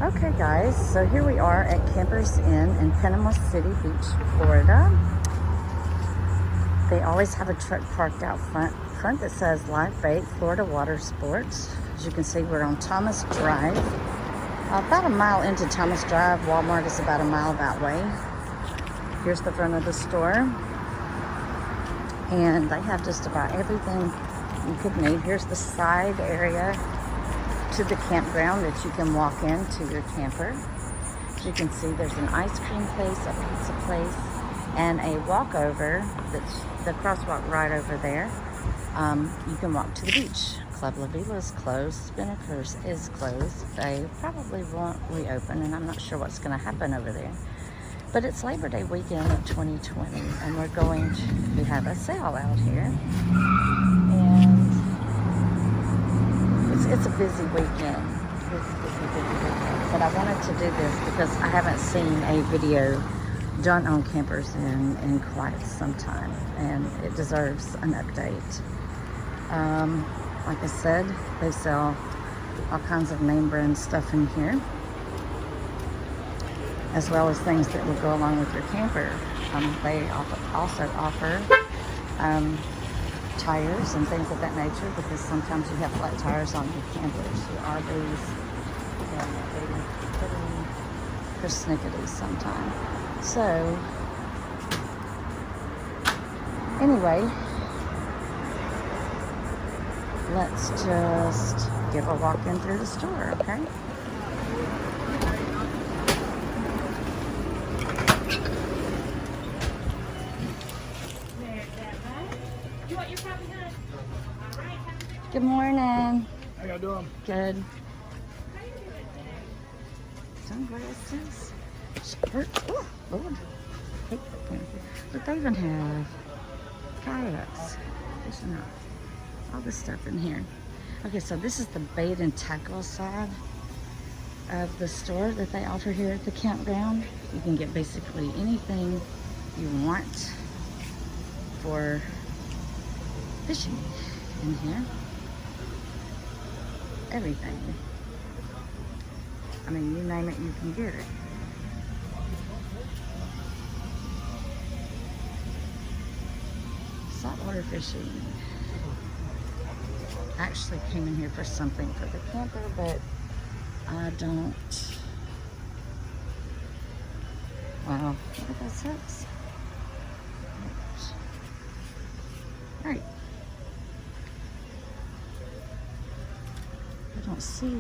Okay guys, so here we are at Campers Inn in Panama City Beach, Florida. They always have a truck parked out front that says Live Bait Florida Water Sports. As you can see, we're on Thomas Drive. About a mile into Thomas Drive. Walmart is about a mile that way. Here's the front of the store. And they have just about everything you could need. Here's the side area to the campground that you can walk into your camper. As you can see, there's an ice cream place, a pizza place, and a walkover. That's the crosswalk right over there. You can walk to the beach. Club La Vila is closed. Spinnaker's is closed. They probably won't reopen, and I'm not sure what's going to happen over there. But it's Labor Day weekend of 2020, and we're going to have a sale out here. And it's a busy weekend. Busy weekend. But I wanted to do this because I haven't seen a video done on Campers Inn in quite some time, and it deserves an update. Like I said, they sell all kinds of name brand stuff in here, as well as things that will go along with your camper. They also offer tires and things of that nature, because sometimes you have flat tires on your campers, your RVs, and they put in persnickety sometimes. So, anyway, let's just give a walk in through the store, okay? Good morning. How y'all doing? Good. Sunglasses. Shirts. Oh, Lord. But they even have kayaks. All this stuff in here. Okay, so this is the bait and tackle side of the store that they offer here at the campground. You can get basically anything you want for fishing in here. Everything. I mean, you name it, you can get it. Saltwater fishing. I actually came in here for something for the camper, but I don't. Wow, look at those hooks. Right. I don't see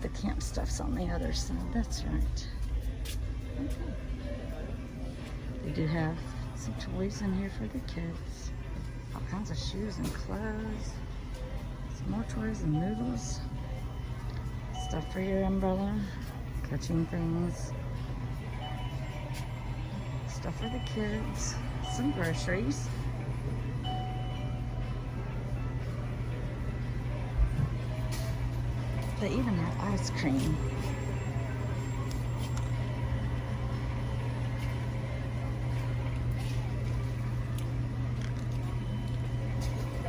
the camp stuff's on the other side. That's right. Okay. They do have some toys in here for the kids. All kinds of shoes and clothes. Some more toys and noodles. Stuff for your umbrella. Catching things. Stuff for the kids. Some groceries. They even have ice cream.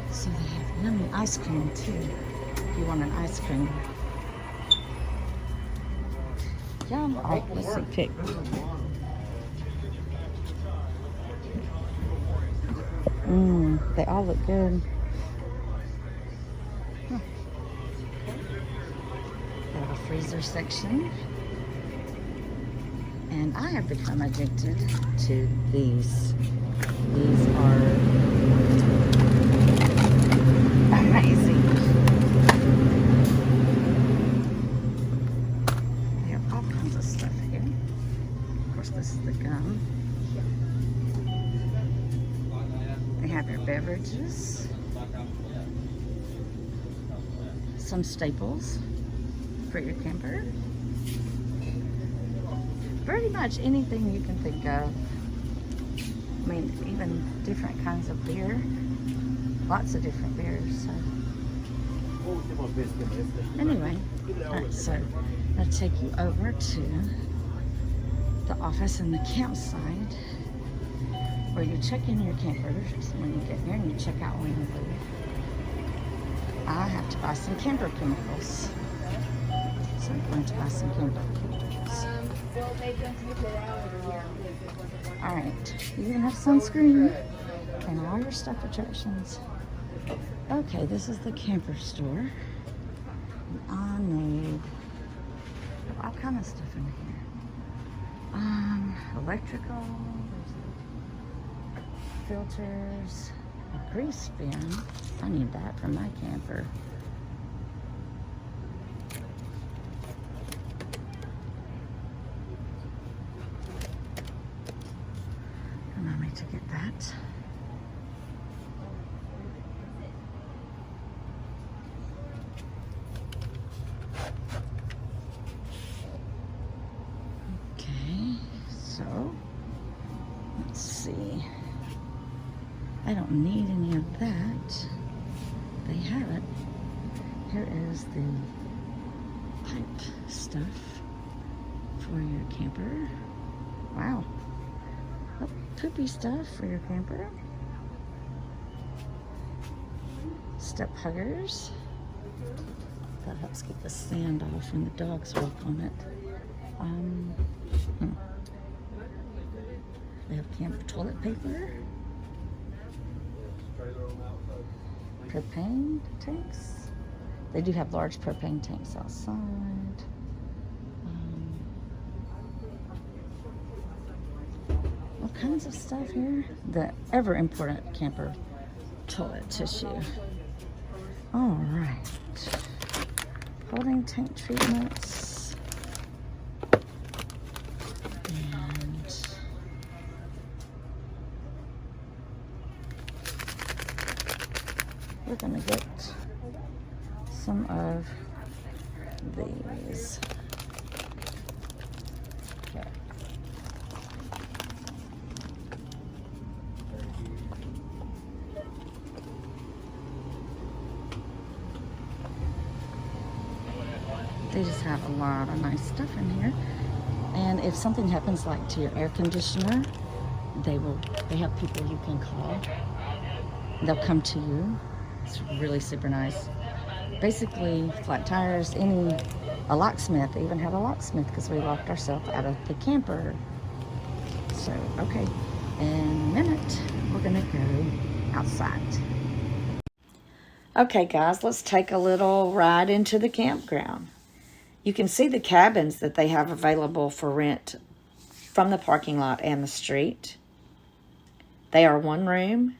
So they have yummy ice cream too, if you want an ice cream. Yum. Oh, let's see, pick. They all look good. Freezer section, and I have become addicted to these. These are amazing. They have all kinds of stuff here. Of course, this is the gum. They have your beverages, some staples for your camper. Pretty much anything you can think of. I mean, even different kinds of beer. Lots of different beers. So. Anyway, so I'll take you over to the office and the campsite where you check in your campers when you get here and you check out when you leave. I have to buy some camper chemicals. So I'm going to buy some camper cookies. Alright, you even have sunscreen and all your stuff attractions. Okay, this is the camper store. I need all kind of stuff in here. Electrical, filters, a grease bin. I need that for my camper. Allow me to get that. So, let's see. I don't need any of that. They have it. Here is the pipe stuff for your camper. Wow. Oh, poopy stuff for your camper. Step huggers. That helps keep the sand off when the dogs walk on it. They have camper toilet paper, propane tanks. They do have large propane tanks outside. All kinds of stuff here. The ever important camper toilet tissue. All right. Holding tank treatments. We're gonna get some of these. Okay. They just have a lot of nice stuff in here. And if something happens like to your air conditioner, they have people you can call. They'll come to you. It's really super nice. Basically, flat tires, a locksmith. They even had a locksmith because we locked ourselves out of the camper. So, okay, in a minute, we're gonna go outside. Okay, guys, let's take a little ride into the campground. You can see the cabins that they have available for rent from the parking lot and the street. They are one room,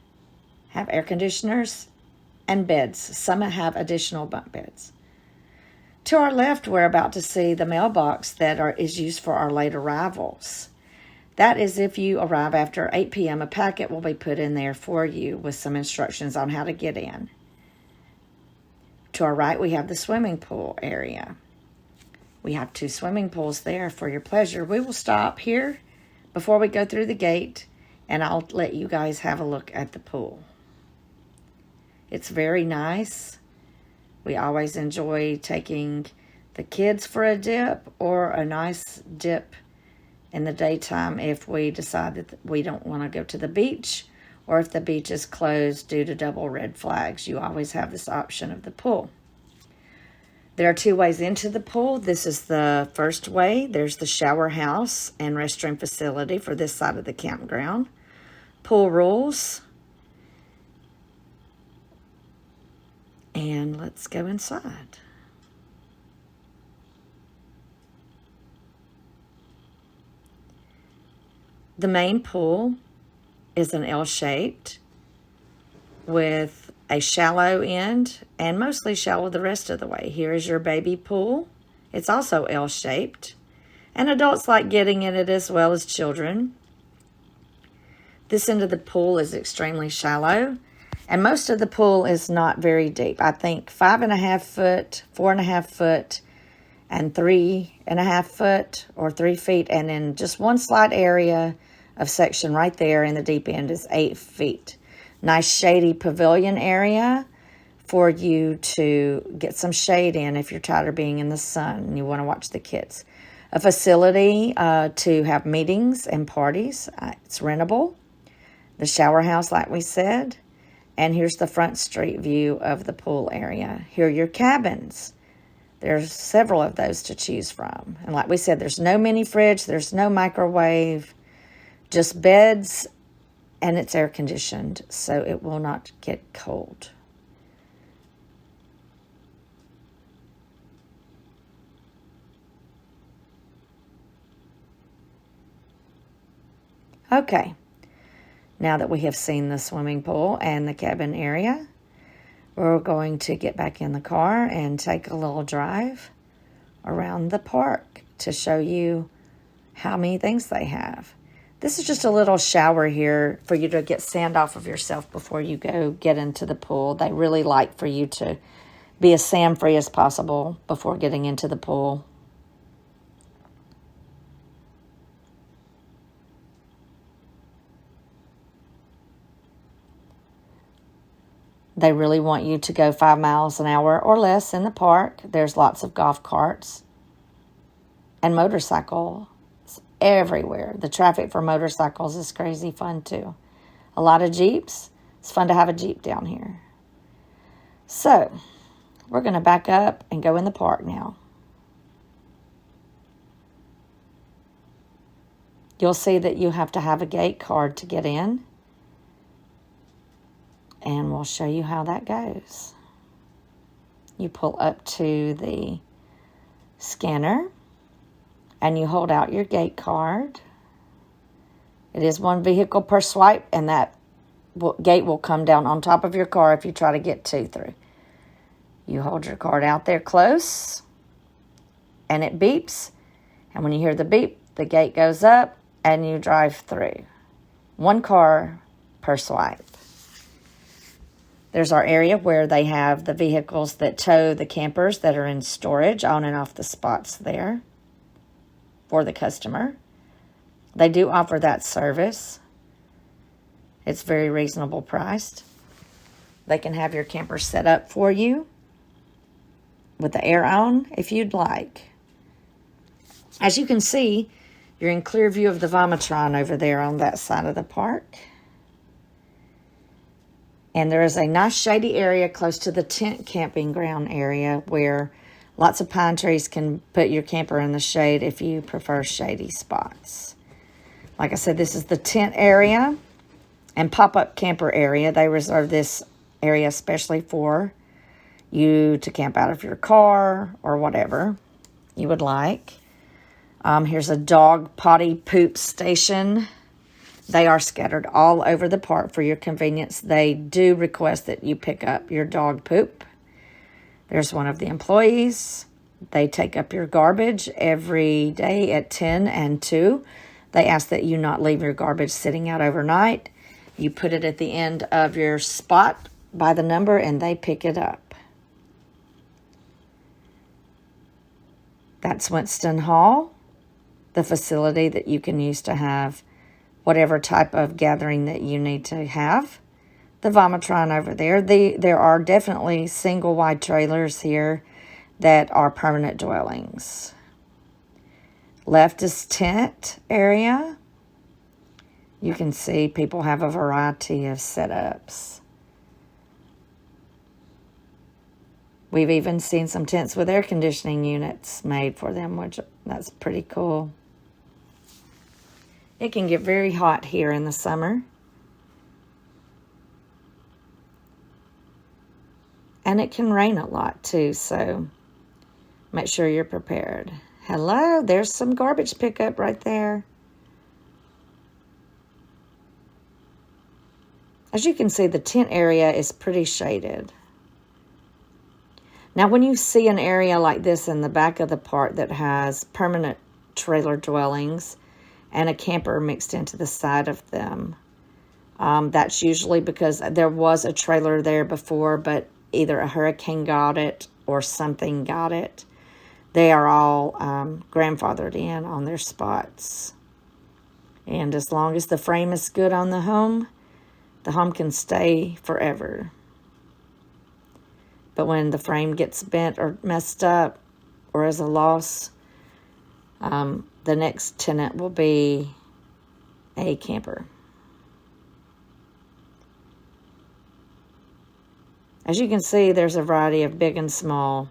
have air conditioners, and beds. Some have additional bunk beds. To our left, we're about to see the mailbox that is used for our late arrivals. That is if you arrive after 8 p.m., a packet will be put in there for you with some instructions on how to get in. To our right, we have the swimming pool area. We have 2 swimming pools there for your pleasure. We will stop here before we go through the gate, and I'll let you guys have a look at the pool. It's very nice. We always enjoy taking the kids for a dip or a nice dip in the daytime if we decide that we don't want to go to the beach or if the beach is closed due to double red flags. You always have this option of the pool. There are 2 ways into the pool. This is the first way. There's the shower house and restroom facility for this side of the campground. Pool rules. And let's go inside. The main pool is an L-shaped with a shallow end and mostly shallow the rest of the way. Here is your baby pool. It's also L-shaped, and adults like getting in it as well as children. This end of the pool is extremely shallow, and most of the pool is not very deep. I think 5.5 foot, 4.5 foot, and 3.5 foot or 3 feet, and then just one slight area of section right there in the deep end is 8 feet. Nice shady pavilion area for you to get some shade in if you're tired of being in the sun and you want to watch the kids. A facility to have meetings and parties. It's rentable. The shower house, like we said. And here's the front street view of the pool area. Here are your cabins. There's several of those to choose from. And like we said, there's no mini fridge, there's no microwave, just beds, and it's air conditioned, so it will not get cold. Okay, now that we have seen the swimming pool and the cabin area, we're going to get back in the car and take a little drive around the park to show you how many things they have. This is just a little shower here for you to get sand off of yourself before you go get into the pool. They really like for you to be as sand-free as possible before getting into the pool. They really want you to go 5 miles an hour or less in the park. There's lots of golf carts and motorcycles everywhere. The traffic for motorcycles is crazy fun too. A lot of Jeeps. It's fun to have a Jeep down here. So, we're going to back up and go in the park now. You'll see that you have to have a gate card to get in. And we'll show you how that goes. You pull up to the scanner and you hold out your gate card. It is one vehicle per swipe, and that gate will come down on top of your car if you try to get two through. You hold your card out there close and it beeps. And when you hear the beep, the gate goes up and you drive through. One car per swipe. There's our area where they have the vehicles that tow the campers that are in storage on and off the spots there for the customer. They do offer that service. It's very reasonable priced. They can have your camper set up for you with the air on if you'd like. As you can see, you're in clear view of the Vomitron over there on that side of the park. And there is a nice shady area close to the tent camping ground area where lots of pine trees can put your camper in the shade if you prefer shady spots. Like I said, this is the tent area and pop-up camper area. They reserve this area especially for you to camp out of your car or whatever you would like. Here's a dog potty poop station. They are scattered all over the park for your convenience. They do request that you pick up your dog poop. There's one of the employees. They take up your garbage every day at 10 and 2. They ask that you not leave your garbage sitting out overnight. You put it at the end of your spot by the number and they pick it up. That's Winston Hall, the facility that you can use to have whatever type of gathering that you need to have. The Vomitron over there. There are definitely single wide trailers here that are permanent dwellings. Left is tent area. You can see people have a variety of setups. We've even seen some tents with air conditioning units made for them, which that's pretty cool. It can get very hot here in the summer. And it can rain a lot too, so make sure you're prepared. Hello, there's some garbage pickup right there. As you can see, the tent area is pretty shaded. Now, when you see an area like this in the back of the park that has permanent trailer dwellings and a camper mixed into the side of them, that's usually because there was a trailer there before, but either a hurricane got it or something got it. They are all grandfathered in on their spots. And as long as the frame is good on the home can stay forever. But when the frame gets bent or messed up or is a loss, the next tenant will be a camper. As you can see, there's a variety of big and small.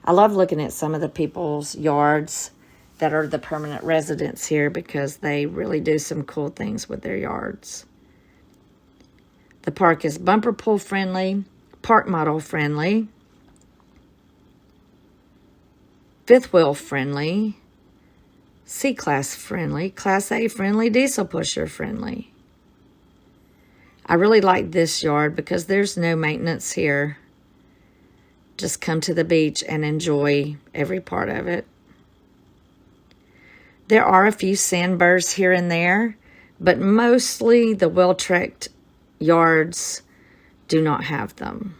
I love looking at some of the people's yards that are the permanent residents here because they really do some cool things with their yards. The park is bumper pool friendly, park model friendly, fifth wheel friendly, C-Class friendly, Class A friendly, diesel pusher friendly. I really like this yard because there's no maintenance here. Just come to the beach and enjoy every part of it. There are a few sandbars here and there, but mostly the well-tracked yards do not have them.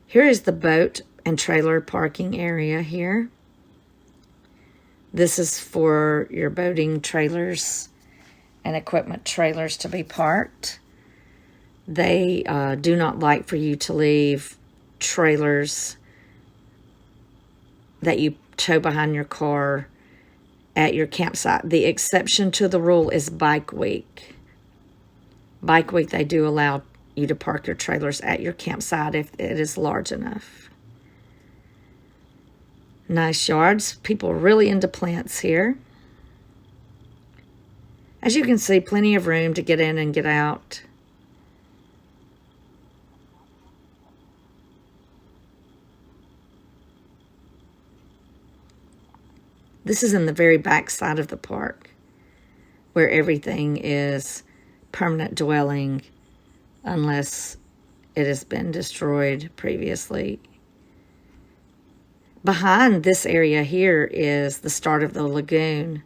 Here is the boat and trailer parking area here. This is for your boating trailers and equipment trailers to be parked. They do not like for you to leave trailers that you tow behind your car at your campsite. The exception to the rule is Bike Week. Bike Week, they do allow you to park your trailers at your campsite if it is large enough. Nice yards. People are really into plants here. As you can see, plenty of room to get in and get out. This is in the very back side of the park where everything is permanent dwelling unless it has been destroyed previously. Behind this area here is the start of the lagoon.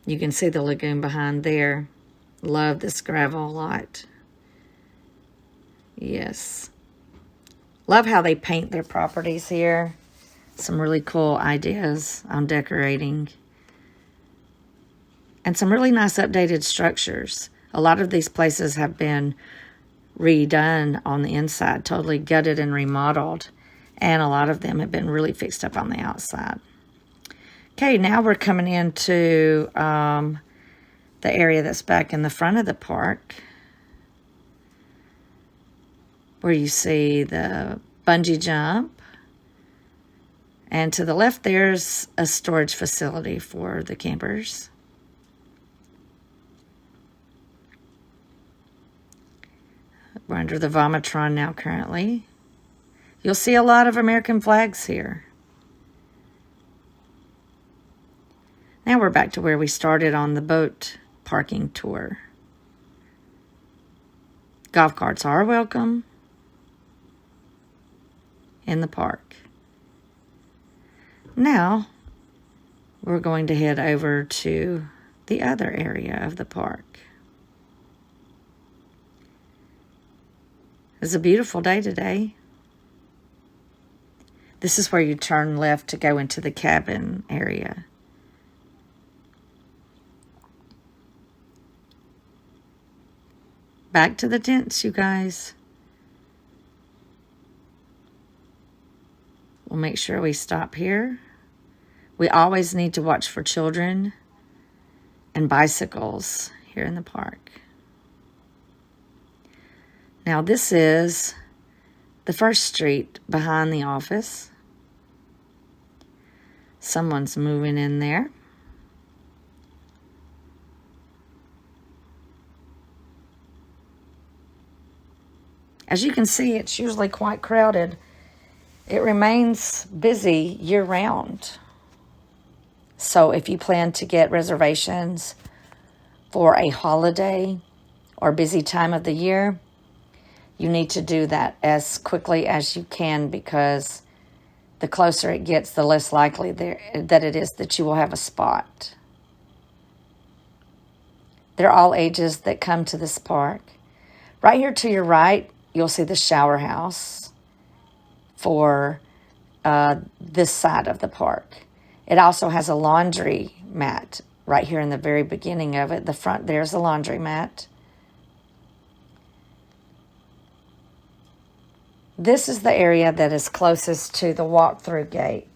You can see the lagoon behind there. Love this gravel lot. Yes. Love how they paint their properties here. Some really cool ideas on decorating. And some really nice updated structures. A lot of these places have been redone on the inside, totally gutted and remodeled. And a lot of them have been really fixed up on the outside. Okay, now we're coming into the area that's back in the front of the park, where you see the bungee jump. And to the left, there's a storage facility for the campers. We're under the Vomitron now currently. You'll see a lot of American flags here. Now we're back to where we started on the boat parking tour. Golf carts are welcome in the park. Now we're going to head over to the other area of the park. It's a beautiful day today. This is where you turn left to go into the cabin area. Back to the tents, you guys. We'll make sure we stop here. We always need to watch for children and bicycles here in the park. Now this is the first street behind the office. Someone's moving in there. As you can see, it's usually quite crowded. It remains busy year-round. So if you plan to get reservations for a holiday or busy time of the year, you need to do that as quickly as you can, because the closer it gets, the less likely that it is that you will have a spot. They're all ages that come to this park. Right here to your right, you'll see the shower house for this side of the park. It also has a laundry mat right here in the very beginning of it. The front there's a laundry mat. This is the area that is closest to the walk-through gate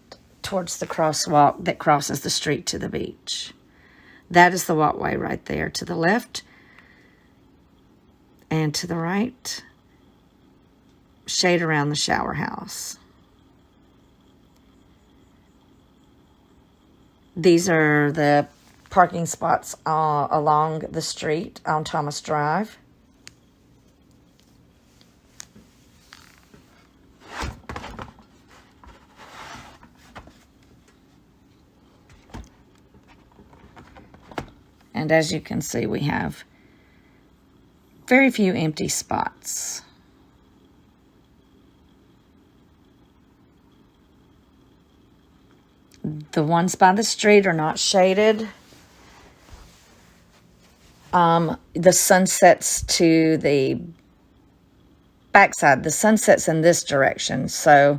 towards the crosswalk that crosses the street to the beach. That is the walkway right there. To the left, And to the right, shade around the shower house. These are the parking spots along the street on Thomas Drive. And as you can see, we have very few empty spots. The ones by the street are not shaded. The sun sets to the backside. The sun sets in this direction. So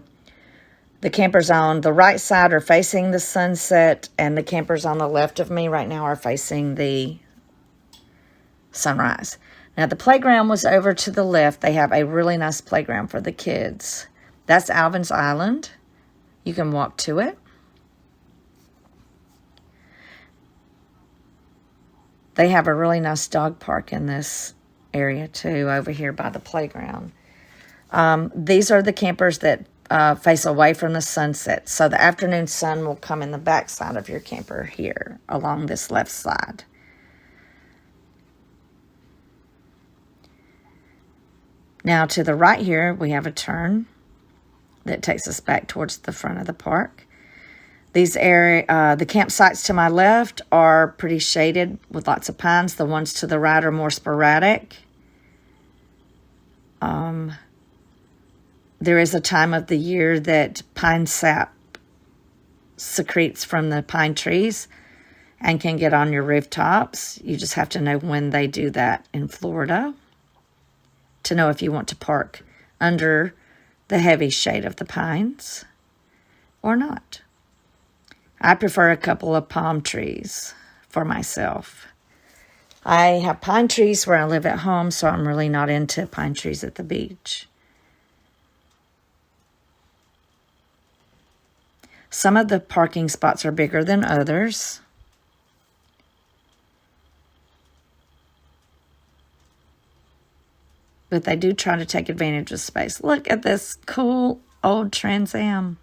the campers on the right side are facing the sunset, and the campers on the left of me right now are facing the sunrise. Now, the playground was over to the left. They have a really nice playground for the kids. That's Alvin's Island. You can walk to it. They have a really nice dog park in this area, too, over here by the playground. These are the campers that face away from the sunset. So the afternoon sun will come in the back side of your camper here along this left side. Now to the right here, we have a turn that takes us back towards the front of the park. The campsites to my left are pretty shaded with lots of pines. The ones to the right are more sporadic. There is a time of the year that pine sap secretes from the pine trees and can get on your rooftops. You just have to know when they do that in Florida to know if you want to park under the heavy shade of the pines or not. I prefer a couple of palm trees for myself. I have pine trees where I live at home, so I'm really not into pine trees at the beach. Some of the parking spots are bigger than others. But they do try to take advantage of space. Look at this cool old Trans Am.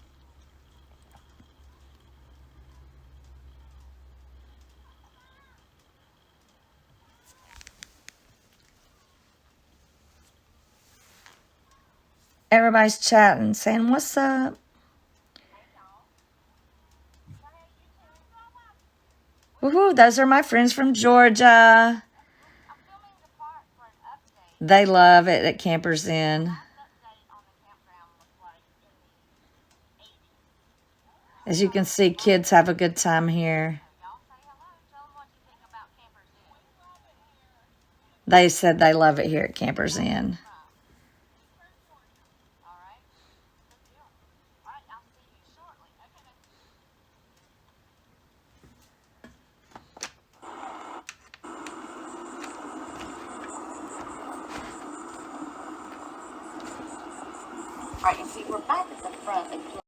Everybody's chatting, saying, what's up? Woohoo, those are my friends from Georgia. They love it at Campers Inn. As you can see, kids have a good time here. They said they love it here at Campers Inn. All right, you see, we're back at the front again.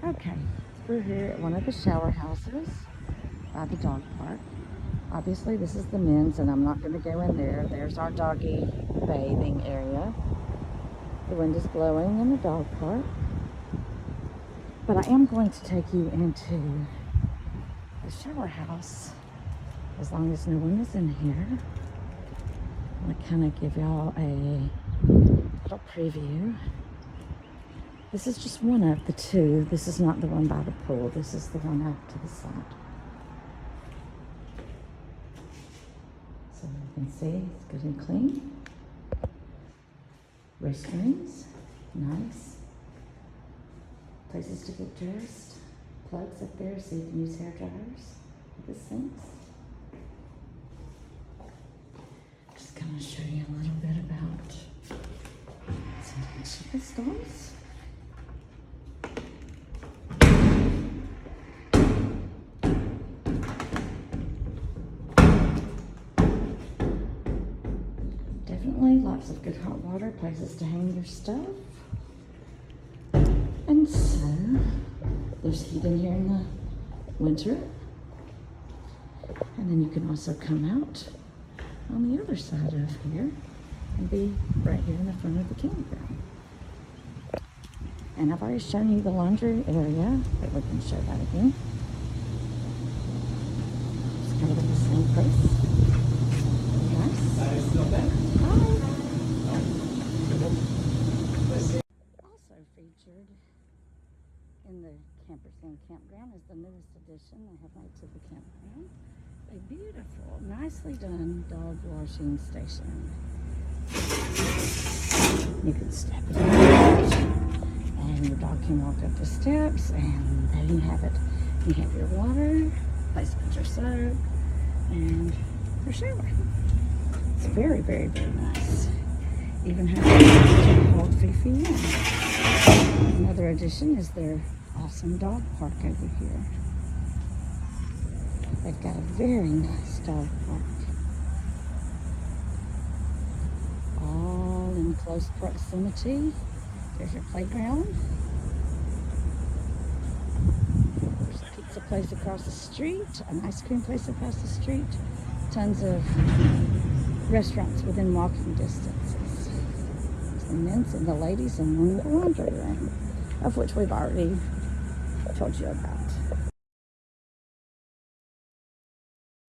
Okay, we're here at one of the shower houses by the dog park. Obviously, this is the men's, and I'm not going to go in there. There's our doggy bathing area. The wind is blowing in the dog park. But I am going to take you into the shower house as long as no one is in here. I'm going to kind of give y'all a little preview. This is just one of the two. This is not the one by the pool. This is the one out to the side. So you can see it's good and clean. Restrooms, nice. Places to get dressed. Plugs up there so you can use hair dryers with the sinks. Just gonna show you a little bit about some of the stalls. Definitely lots of good hot water, places to hang your stuff. And so, there's heat in here in the winter. And then you can also come out on the other side of here and be right here in the front of the campground. And I've already shown you the laundry area, but we can show that again. It's kind of in the same place. Also featured in the Campers and Campground is the newest addition they have made to the campground. A beautiful, nicely done dog washing station. You can step in and your dog can walk up the steps, and there you have it. You have your water, place to put your soap, and your shower. It's very, very, very nice. Even have a hold Fifi in. Another addition is their awesome dog park over here. They've got a very nice dog park. All in close proximity. There's your playground. There's a pizza place across the street, an ice cream place across the street. Tons of restaurants within walking distances. The men's and the ladies and one the laundry room, of which we've already told you about.